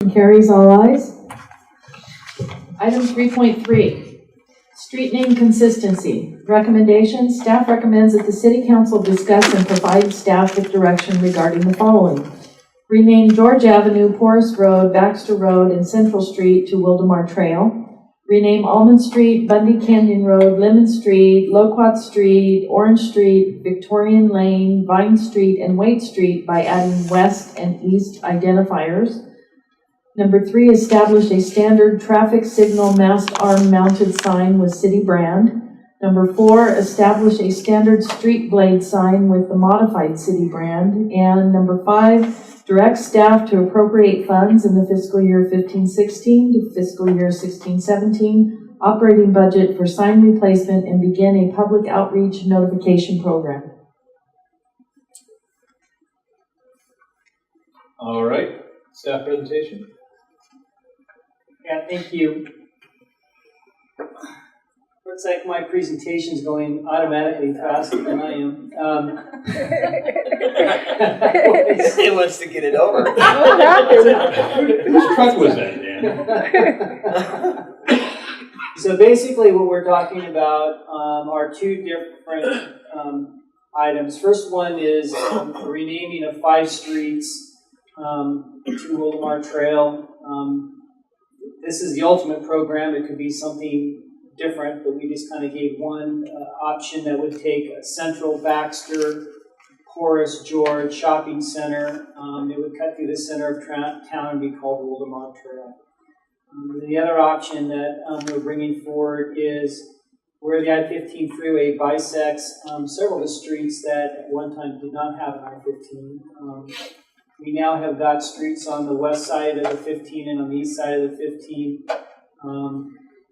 Carries, all ayes. Item 3.3, street name consistency. Recommendation, staff recommends that the City Council discuss and provide staff with direction regarding the following. Rename George Avenue, Forest Road, Baxter Road, and Central Street to Wildomar Trail. Rename Almond Street, Bundy Canyon Road, Lemon Street, Loquat Street, Orange Street, Victorian Lane, Vine Street, and Waite Street by adding west and east identifiers. Number 3, establish a standard traffic signal mast arm mounted sign with city brand. Number 4, establish a standard street blade sign with the modified city brand. And number 5, direct staff to appropriate funds in the fiscal year 15-16 to fiscal year 16-17 operating budget for sign replacement and begin a public outreach notification program. All right, staff presentation. Yeah, thank you. Looks like my presentation's going automatically faster than I am. It wants to get it over. Whose truck was that, Dan? So basically what we're talking about are two different items. First one is renaming of 5 streets to Wildomar Trail. This is the ultimate program. It could be something different, but we just kind of gave one option that would take Central, Baxter, Horace, George Shopping Center. It would cut through the center of town and be called the Wildomar Trail. The other option that we're bringing forward is where the I-15 freeway bisects several of the streets that at one time did not have an I-15. We now have got streets on the west side of the 15 and on the east side of the 15,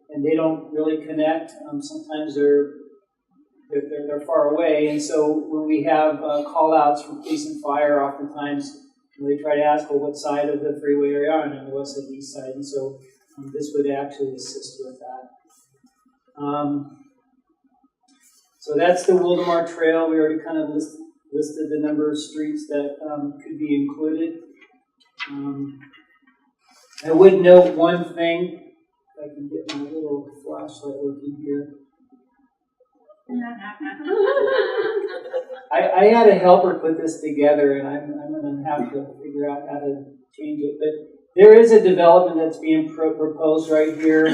and they don't really connect. Sometimes they're far away, and so when we have call-outs from police and fire, oftentimes they try to ask, well, what side of the freeway are you on? And the west side, the east side, and so this would actually assist with that. So that's the Wildomar Trail. We already kind of listed the number of streets that could be included. I would note one thing. If I can get my little flashlight working here. I had a helper put this together, and I'm going to have to figure out how to change it. But there is a development that's being proposed right here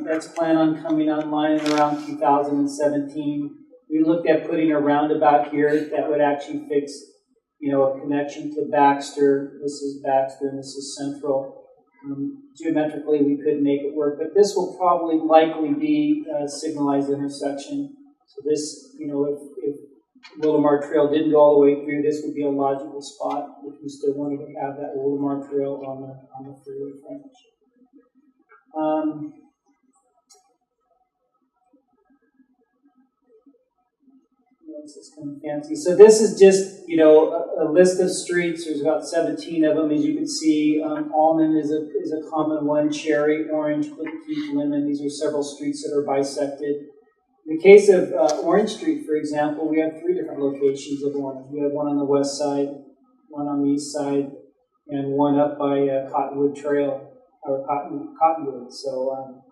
that's planned on coming online in around 2017. We looked at putting a roundabout here that would actually fix, a connection to Baxter. This is Baxter and this is Central. Geometrically, we could make it work, but this will probably likely be a signalized intersection. So this, if Wildomar Trail didn't go all the way through, this would be a logical spot if we still wanted to have that Wildomar Trail on the freeway frontage. This is kind of fancy. So this is just, a list of streets. There's about 17 of them, as you can see. Almond is a common one. Cherry, Orange, Cliff, Lemon. These are several streets that are bisected. In the case of Orange Street, for example, we have 3 different locations of Orange. We have one on the west side, one on the east side, and one up by Cottonwood Trail, or Cottonwood. So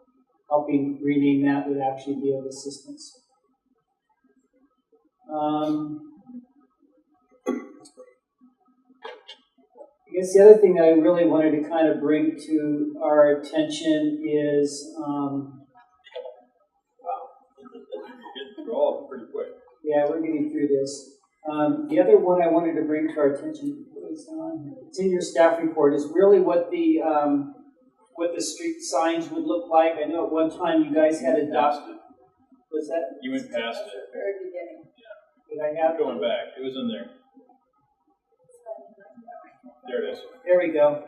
helping rename that would actually be of assistance. I guess the other thing that I really wanted to kind of bring to our attention is, We're all pretty quick. yeah, we're getting through this. The other one I wanted to bring to our attention, it's in your staff report, is really what the street signs would look like. I know at one time you guys had adopted. Was that? You went past it. Very beginning. Did I have going back? It was in there. There it is. There we go.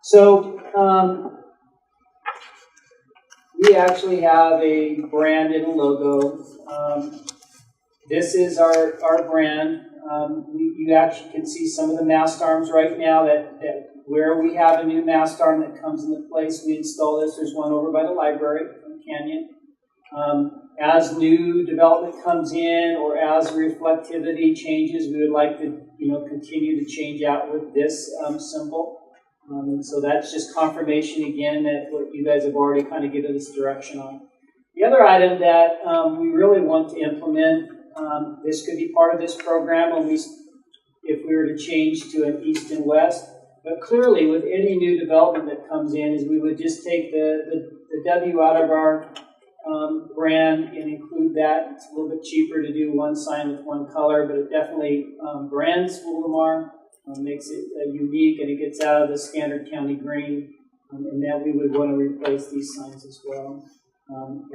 So we actually have a brand and a logo. This is our brand. You actually can see some of the mast arms right now that where we have a new mast arm that comes into place, we install this. There's one over by the library in Canyon. As new development comes in or as reflectivity changes, we would like to continue to change out with this symbol. And so that's just confirmation again that what you guys have already kind of given us direction on. The other item that we really want to implement, this could be part of this program if we were to change to an east and west. But clearly, with any new development that comes in, is we would just take the W out of our brand and include that. It's a little bit cheaper to do one sign with one color, but it definitely brands Wildomar, makes it unique, and it gets out of the standard county green. And that we would want to replace these signs as well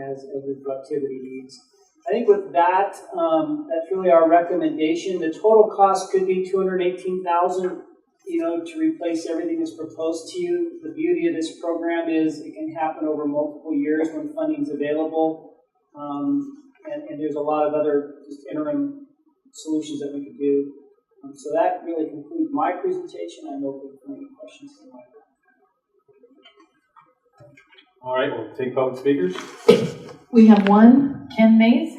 as the productivity needs. I think with that, that's really our recommendation. The total cost could be $218,000. To replace everything that's proposed to you. The beauty of this program is it can happen over multiple years when funding's available, and there's a lot of other just interim solutions that we could do. So that really concludes my presentation. I'm open for any questions. All right, we'll take public speakers. We have one, Ken Mays.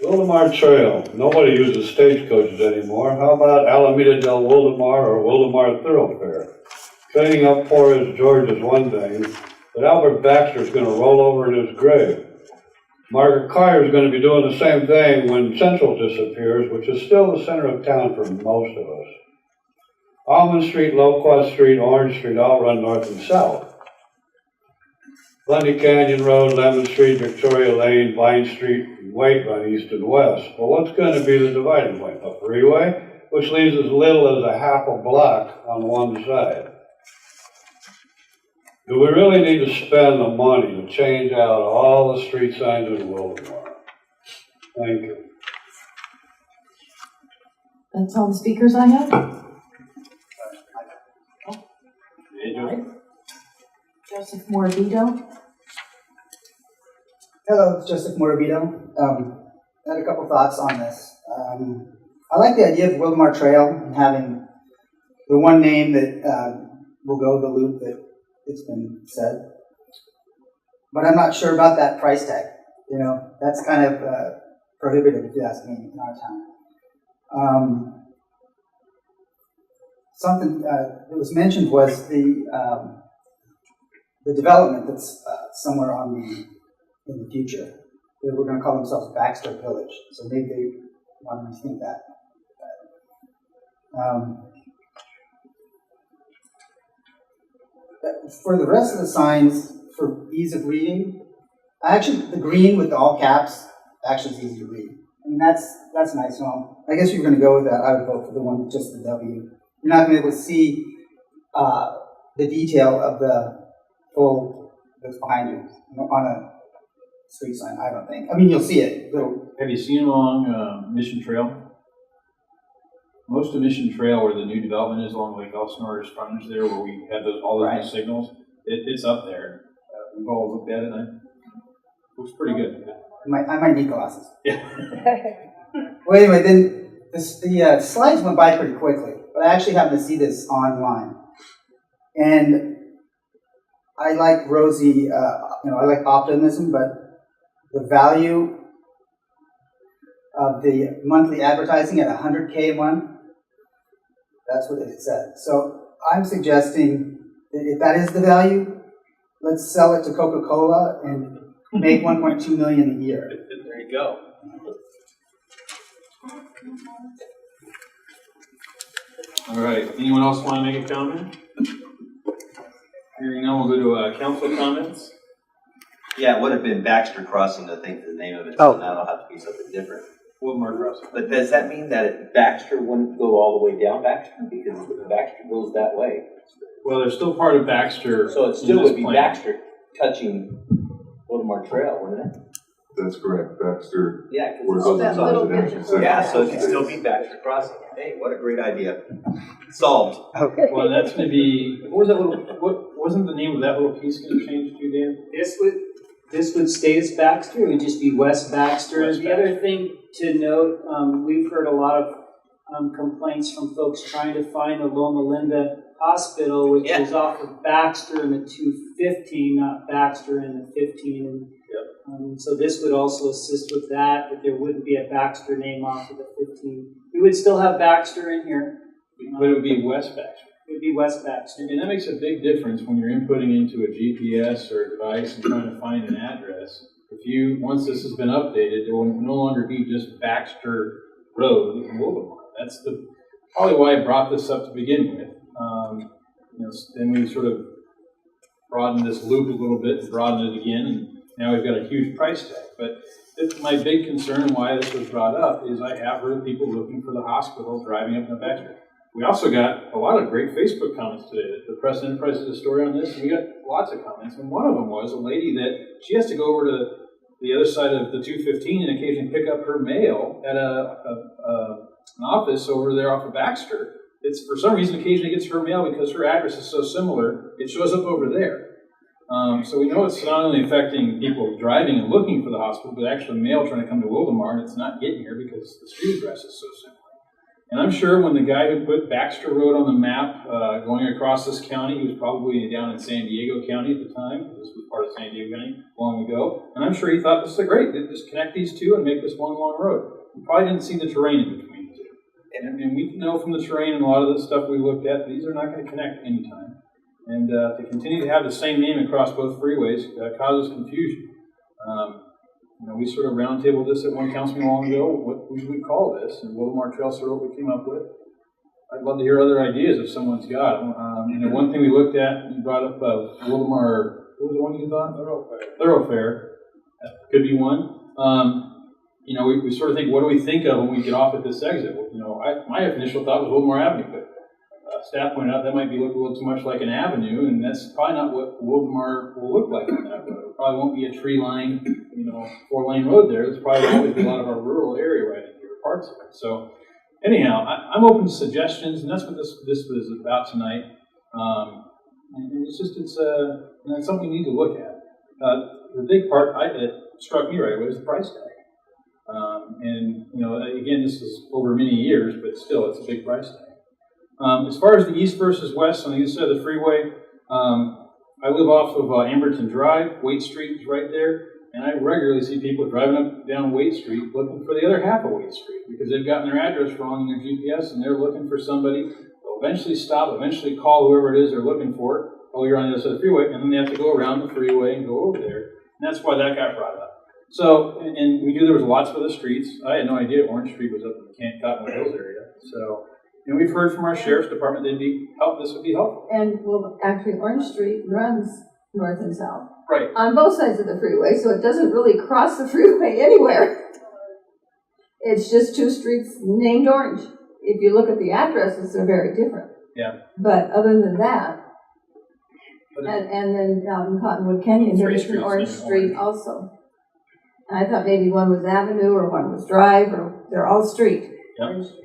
Wildomar Trail. Nobody uses stagecoaches anymore. How about Alameda del Wildomar or Wildomar Thoroughfare? Cleaning up poor George is one thing, but Albert Baxter's going to roll over in his grave. Margaret Carter's going to be doing the same thing when Central disappears, which is still the center of town for most of us. Almond Street, Loquat Street, Orange Street all run north and south. Lundy Canyon Road, Lemon Street, Victoria Lane, Vine Street, and White run east and west. Well, what's going to be the dividing point? A freeway, which leaves as little as a half a block on one side. Do we really need to spend the money to change out all the street signs in Wildomar? Thank you. That's all the speakers I have. Joseph Morabito. Hello, it's Joseph Morabito. I had a couple thoughts on this. I like the idea of Wildomar Trail and having the one name that will go the loop that it's been said. But I'm not sure about that price tag. That's kind of prohibitive, if you ask me, in our town. Something that was mentioned was the development that's somewhere in the future. They were going to call themselves Baxter Village, so maybe they want to rethink that. For the rest of the signs, for ease of reading, the green with all caps actually is easy to read. I mean, that's nice. Well, I guess you're going to go with that. I would vote for the one with just the W. You're not going to be able to see the detail of the full that's behind you on a street sign, I don't think. I mean, you'll see it. Have you seen along Mission Trail? Most of Mission Trail, where the new development is along Lake Elsinore frontage there, where we have all those new signals, it's up there. We've all looked at it, and it looks pretty good. I might need glasses. Yeah. Well, anyway, then the slides went by pretty quickly, but I actually happened to see this online. And I like rosy, I like optimism, but the value of the monthly advertising at $100K a month, that's what it said. So I'm suggesting that if that is the value, let's sell it to Coca-Cola and make $1.2 million a year. There you go. All right. Anyone else want to make a comment? Hearing none, we'll go to council comments. Yeah, it would have been Baxter Crossing, I think, the name of it. So now it'll have to be something different. Wildomar Crossing. But does that mean that Baxter wouldn't go all the way down Baxter? Because Baxter goes that way. Well, they're still part of Baxter. So it still in this would be plan. Baxter touching Wildomar Trail, wouldn't it? That's correct, Baxter. Yeah, because Or it's other that towns little that have bit. concession Yeah, so it could stands. still be Baxter Crossing. Hey, what a great idea. Solved. Well, that's going to be. What was that little? What wasn't the name of that little piece going to change to, Dan? This would stay as Baxter. It would just be West Baxter. West And the other thing to note, we've heard a lot of complaints from folks trying to find the Loma Linda Hospital, which is off of Baxter and the 215, not Baxter and the 15. And So this would also assist with that there wouldn't be a Baxter name off of the 15. We would still have Baxter in here. But it would be West Baxter. It would be West Baxter. And that makes a big difference when you're inputting into a GPS or a device and trying to find an address. Once this has been updated, there will no longer be just Baxter Road in Wildomar. That's probably why I brought this up to begin with. Then we sort of broadened this loop a little bit and broadened it again, and now we've got a huge price tag. But my big concern why this was brought up is I have heard people looking for the hospital driving up in Baxter. We also got a lot of great Facebook comments today. The Press Enterprise did a story on this, and we got lots of comments. And one of them was a lady that she has to go over to the other side of the 215 and occasionally pick up her mail at an office over there off of Baxter. It's for some reason occasionally gets her mail because her address is so similar, it shows up over there. So we know it's not only affecting people driving and looking for the hospital, but actually mail trying to come to Wildomar, and it's not getting here because the street address is so similar. And I'm sure when the guy who put Baxter Road on the map going across this county, he was probably down in San Diego County at the time. This was part of San Diego County long ago. And I'm sure he thought, this is great. Just connect these two and make this one long road. He probably didn't see the terrain in between the two. And we know from the terrain and a lot of the stuff we looked at, these are not going to connect anytime. And to continue to have the same name across both freeways causes confusion. We sort of roundtabled this at one council meeting long ago. What should we call this? And Wildomar Trail sort of what we came up with. I'd love to hear other ideas if someone's got them. One thing we looked at, you brought up Wildomar. What was the one you thought? Thoroughfare. That could be one. We sort of think, what do we think of when we get off at this exit? My initial thought was Wildomar Avenue, but staff pointed out that might be look a little too much like an avenue, and that's probably not what Wildomar will look like on that road. It probably won't be a tree-lined, 4-lane road there. There's probably always be a lot of our rural area right in here, parts of it. So, anyhow, I'm open to suggestions, and that's what this was about tonight. And it's something we need to look at. The big part that struck me right away was the price tag. Again, this is over many years, but still, it's a big price tag. As far as the east versus west on the east side of the freeway, I live off of Amberton Drive. Waite Street is right there, and I regularly see people driving up down Waite Street looking for the other half of Waite Street because they've gotten their address wrong in their GPS, and they're looking for somebody. They'll eventually stop, eventually call whoever it is they're looking for. Oh, you're on the other side of the freeway, and then they have to go around the freeway and go over there, and that's why that got brought up. So, and we knew there was lots of other streets. I had no idea Orange Street was up in the Cottonwood Hills area. So, and we've heard from our sheriff's department this would be helpful. And actually, Orange Street runs north and south. Right. On both sides of the freeway, so it doesn't really cross the freeway anywhere. It's just two streets named Orange. If you look at the addresses, they're very different. Yeah. But other than that, and then out in Cottonwood Canyon, there's an Orange Street also. And I thought maybe one was Avenue or one was Drive, or they're all street. Yep. Orange Street.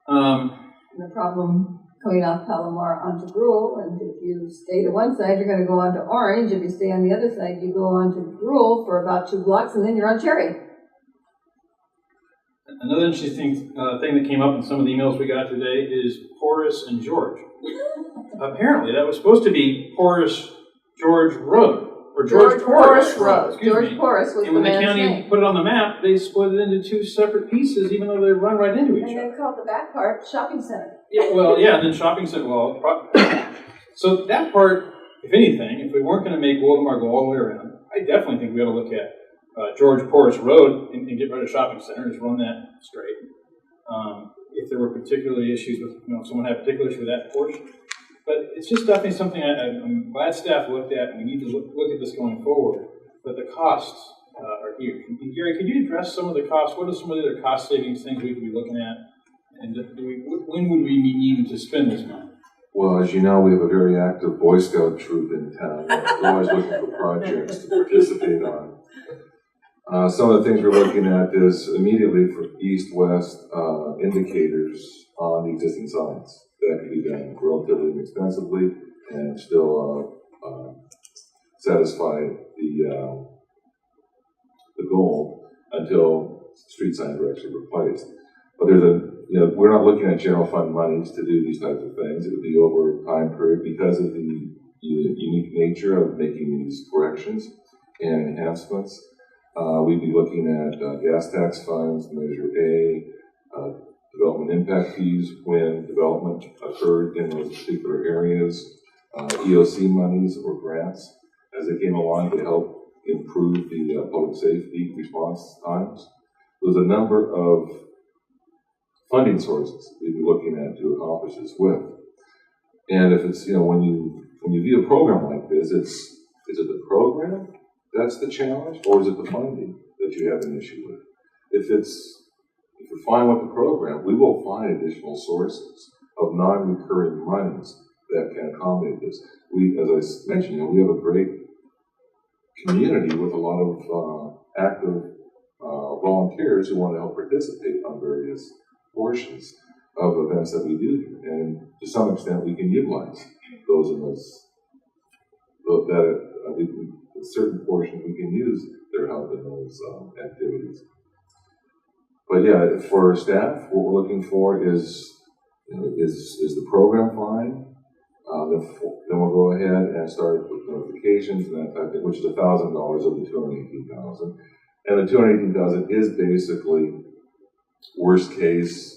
And the problem coming off Palomar onto Gruel, and if you stay to one side, you're going to go onto Orange. If you stay on the other side, you go onto Gruel for about 2 blocks, and then you're on Cherry. Another interesting thing that came up in some of the emails we got today is Horace and George. Apparently, that was supposed to be Horace George Road. Or George Porras Road. George Porras was the man's name. And when the county put it on the map, they split it into 2 separate pieces, even though they run right into each other. And they called the back part shopping center. And then shopping center. So that part, if anything, if we weren't going to make Wildomar go all the way around, I definitely think we ought to look at George Porras Road and get rid of shopping center, just run that straight. If there were particularly issues with, if someone had a particular issue with that portion. But it's just definitely something I'm glad staff looked at, and we need to look at this going forward. But the costs are huge. And Gary, could you address some of the costs? What are some of the other cost savings things we could be looking at? And when would we be needing to spend this money? Well, as you know, we have a very active Boy Scout troop in town. We're always looking for projects to participate on. Some of the things we're looking at is immediately for east-west indicators on the existing signs. That could be done relatively inexpensively and still satisfy the goal until street signs are actually replaced. But we're not looking at general fund monies to do these types of things. It would be over a time period because of the unique nature of making these corrections and enhancements. We'd be looking at gas tax funds, Measure A, development impact fees when development occurred in those particular areas, EOC monies or grants as they came along to help improve the public safety response times. There's a number of funding sources we'd be looking at to accomplish this with. And if it's, when you view a program like this, is it the program that's the challenge, or is it the funding that you have an issue with? If you're fine with the program, we will find additional sources of non-recurring monies that can accommodate this. As I mentioned, we have a great community with a lot of active volunteers who want to help participate on various portions of events that we do, and to some extent we can utilize those of us a certain portion we can use their help in those activities. But yeah, for staff, what we're looking for is the program fine? Then we'll go ahead and start with notifications and that type of thing, which is $1,000 of the $218,000. And the $218,000 is basically worst case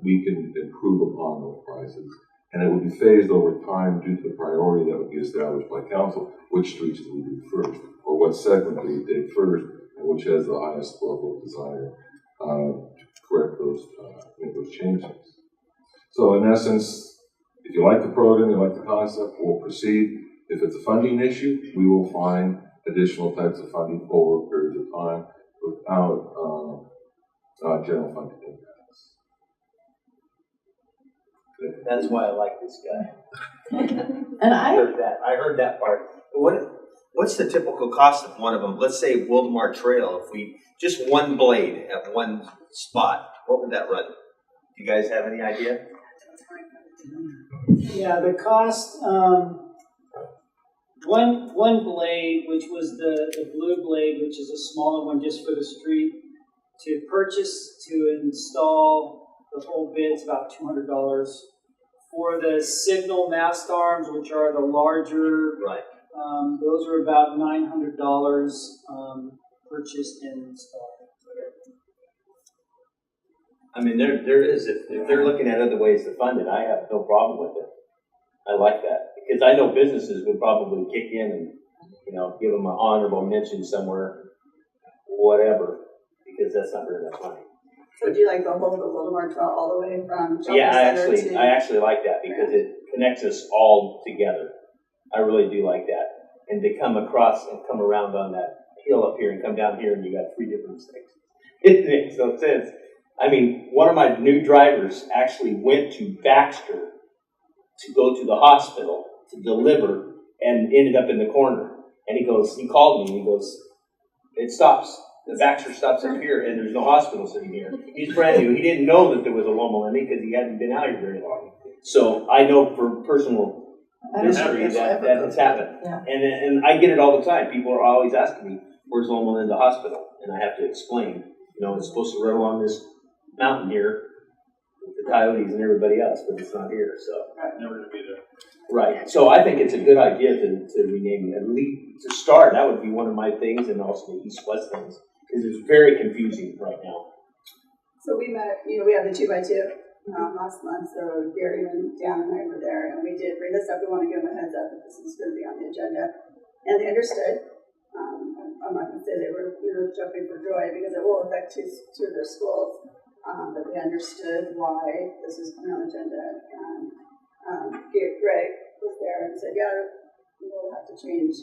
we can improve upon those prices. And it will be phased over time due to the priority that would be established by council, which streets do we do first, or what segment do we take first, and which has the highest level of desire to correct those, make those changes. So in essence, if you like the program, you like the concept, we'll proceed. If it's a funding issue, we will find additional types of funding over periods of time without general funding impacts. That's why I like this guy. And I heard that part. What's the typical cost of one of them? Let's say Wildomar Trail, if we just one blade at one spot, what would that run? Do you guys have any idea? Yeah, the cost, one blade, which was the blue blade, which is a smaller one just for the street, to purchase, to install the whole bit's about $200. For the signal mast arms, which are the larger, Right. Those are about $900 purchased and installed. I mean, there is, if they're looking at other ways to fund it, I have no problem with it. I like that. Because I know businesses would probably kick in and, give them an honorable mention somewhere, whatever, because that's not very much money. So do you like the whole Wildomar Trail all the way from Shopping Yeah, Center I actually like that because it connects us all together. I really do like that. And to come across and come around on that hill up here and come down here and you got 3 different mistakes. It makes no sense. I mean, one of my new drivers actually went to Baxter to go to the hospital to deliver and ended up in the corner. And he called me and he goes, it stops. The Baxter stops up here and there's no hospital sitting here. He's brand new. He didn't know that there was a Loma Linda because he hadn't been out here very long. So I know for personal history that has happened. Yeah. And I get it all the time. People are always asking me, where's Loma Linda Hospital? And I have to explain, it's supposed to run along this mountain here with the coyotes and everybody else, but it's not here. So Never to be there. right. So I think it's a good idea to rename it. At least to start, that would be one of my things, and also the east-west things, because it's very confusing right now. So we met, we had the 2x2 last month, so Gary and Dan and I were there, and we did bring this up. We want to give them a heads up that this is going to be on the agenda. And they understood. I'm not going to say we were jumping for joy because it will affect two of their schools, but they understood why this was coming on the agenda. And Greg was there and said, yeah, we'll have to change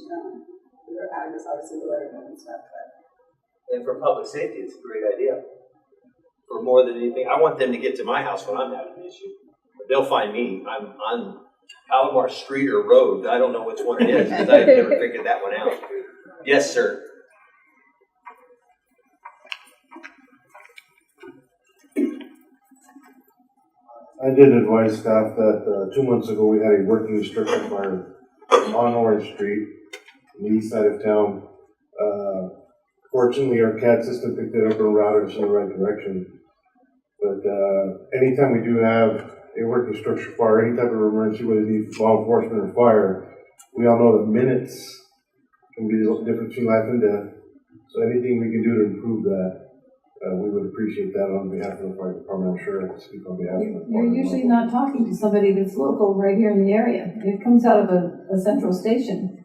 their address, obviously the letterhead and stuff, but And for public safety, it's a great idea. For more than anything, I want them to get to my house when I'm having an issue. They'll find me. I'm on Palomar Street or Road. I don't know which one it is because I've never figured that one out. Yes, sir. I did advise staff that 2 months ago we had a working restriction fire on Orange Street, on the east side of town. Fortunately, our CAD system picked it up and routed us in the right direction. But, anytime we do have a working structure fire, any type of emergency, whether it be law enforcement or fire, we all know that minutes can be the difference between life and death. So anything we can do to improve that, we would appreciate that on behalf of the fire department. I'm sure I can speak on behalf of the You're department. usually not talking to somebody that's local right here in the area. It comes out of a central station.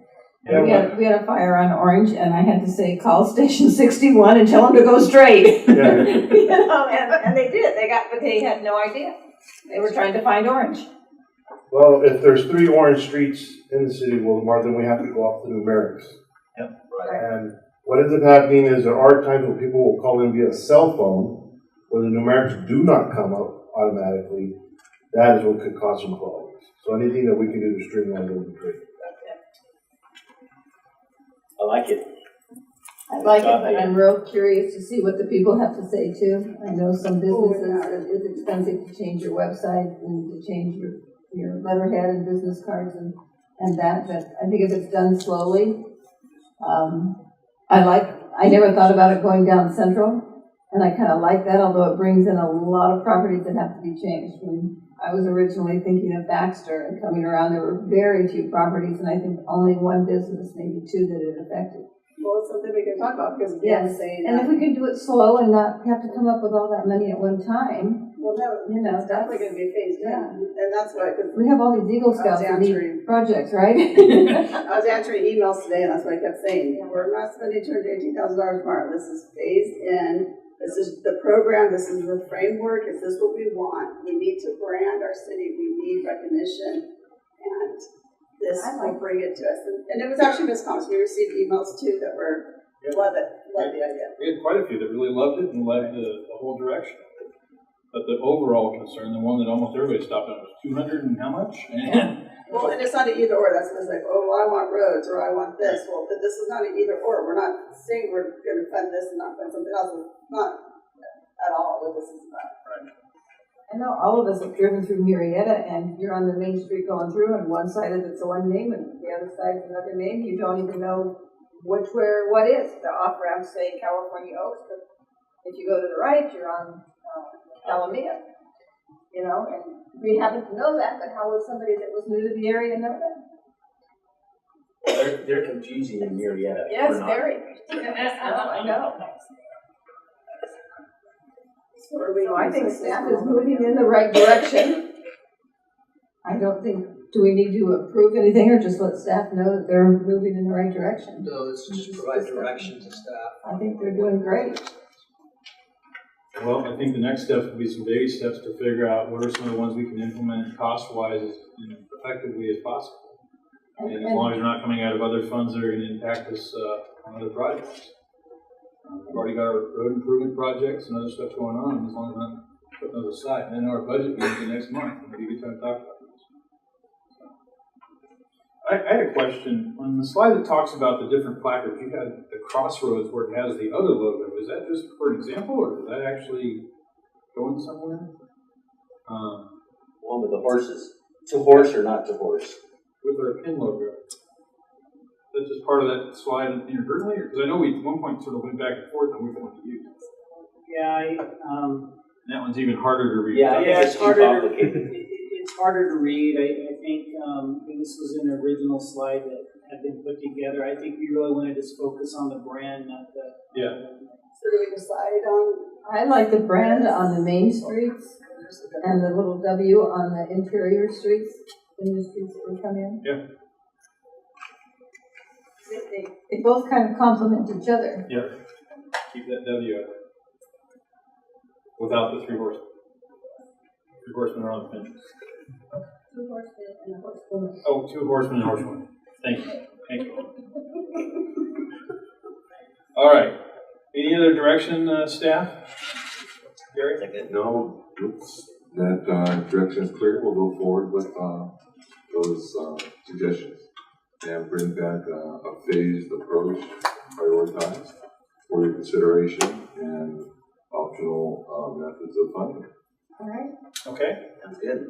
Yeah, We had a fire on Orange, and I had to say, call station 61 and tell them to go straight. Yeah. You know, and they did. But they had no idea. They were trying to find Orange. Well, if there's 3 orange streets in the city of Wildomar, then we have to go off the numerics. Yep. And what ends up happening is there are times when people will call in via cell phone where the numerics do not come up automatically. That is what could cause some problems. So anything that we can do to streamline it would be great. I like it. I like it, but I'm real curious to see what the people have to say too. I know some businesses, it's expensive to change your website and to change your letterhead and business cards and that, but I think if it's done slowly, I never thought about it going down Central, and I kind of like that, although it brings in a lot of properties that have to be changed. When I was originally thinking of Baxter and coming around, there were very few properties, and I think only one business, maybe 2 that it affected. Well, it's something we can talk about because Yes, saying and if we can do it slow and not have to come up with all that money at one time, well, no, you know, it's definitely going to be phased in, and that's why. we have all these Eagle Scouts that need projects, right? I was answering emails today, and that's what I kept saying. We're not spending $218,000 tomorrow. This is phased in. This is the program. This is the framework. Is this what we want? We need to brand our city. We need recognition, and this will bring it to us. And it was actually Ms. Thomas. We received emails too that were love it, love the idea. We had quite a few that really loved it and loved the whole direction. But the overall concern, the one that almost everybody stopped on, was 200 and how much? Well, and it's not an either or. That's just like, oh, well, I want roads or I want this. Well, but this is not an either or. We're not saying we're going to fund this and not fund something else. It's not at all what this is about. Right. I know all of us have driven through Murrieta, and you're on the main street going through, and one side of it's one name, and the other side is another name. You don't even know what is. The off-ramps say California Oaks, but if you go to the right, you're on Alameda. You know, and we happen to know that, but how would somebody that was new to the area know that? They're confusing in Murrieta. Yes, We're not. very. I know. So I think staff is moving in the right direction. I don't think, do we need to approve anything or just let staff know that they're moving in the right direction? No, it's just provide direction to staff. I think they're doing great. Well, I think the next steps will be some baby steps to figure out what are some of the ones we can implement cost-wise as effectively as possible. And as long as they're not coming out of other funds that are going to impact us on other projects. We've already got our road improvement projects and other stuff going on, as long as we're not putting those aside. And then our budget meeting the next month, it'll be a good time to talk about this. I had a question. On the slide that talks about the different placards, you had the crossroads where it has the other logo. Is that just for an example, or is that actually going somewhere? One with the horses. To horse or not to horse? With our pin logo. That's just part of that slide inadvertently? Because I know we at one point sort of went back and forth on which one to use. Yeah, That one's even harder to read. Yeah, yeah, it's it's too harder to complicated. it's harder to read. I think this was an original slide that had been put together. I think we really want to just focus on the brand, not the. Yeah. So do we decide on? I like the brand on the main streets and the little W on the interior streets, in the streets that we come in. Yeah. They both kind of complement each other. Yeah. Keep that W out. Without the 3 horsemen. 3 horsemen are on the fence. 2 horsemen and a horsewoman. Oh, 2 horsemen and horsewomen. Thank you. Thank you. All right. Any other direction, staff? Gary? No, that direction is clear. We'll go forward with those suggestions and bring back a phased approach, prioritized for your consideration and optional methods of funding. All right. Okay. Sounds good.